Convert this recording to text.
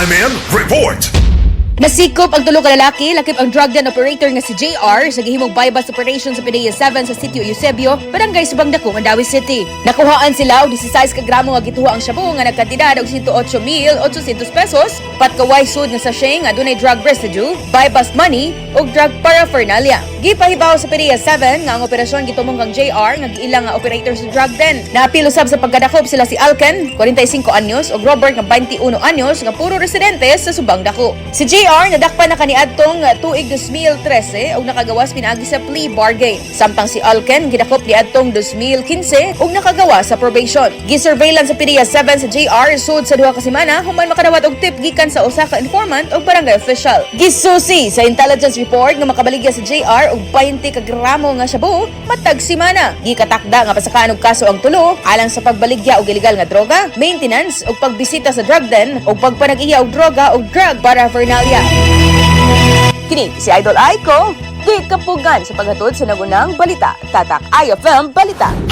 Crime Report. Nasikop ang tulo ka lalaki, lakip ang drug den operator nga si JR sa gihimong bypass operation sa PDEA 7 sa sitio Eusebio, barangay Subangdaku, Mandawi City. Nakuhaan sila og 16 ka gramo nga gituha ang shabu nga nagkantidad og 108,800 pesos, patkaway sud nga sachet nga adunay drug residue, bypass money ug drug paraphernalia. Gipahibaw sa PDEA 7 nga ang operasyon gitumong kang JR nga giilang nga operator sa drug den. Naapil usab sa pagkadakop sila si Alken, 45 anyos, ug Robert nga 21 anyos nga puro residente sa Subangdaku. Si JR nadakpan na kaniadtong tuig 2013 ug nakagawas pinaagi sa plea bargain. Samtang si Alken gidakop niadtong 2015 ug nakagawa sa probation. Gisurveillance sa PDEA 7 sa JR sud sa duha ka semana human makadawat og tip gikan sa usa ka informant ug barangay official. Gisusi sa intelligence report nga makabaligya sa JR og 20 ka gramo nga shabu matag semana. Gikatakda nga pasakaan og kaso ang tulo alang sa pagbaligya og ilegal nga droga, maintenance ug pagbisita sa drug den ug pagpanag-iya og droga ug drug paraphernalia. Kini si Idol Aiko, di kapugan sa paghatod sa nagunang balita. Tatak iFM Balita.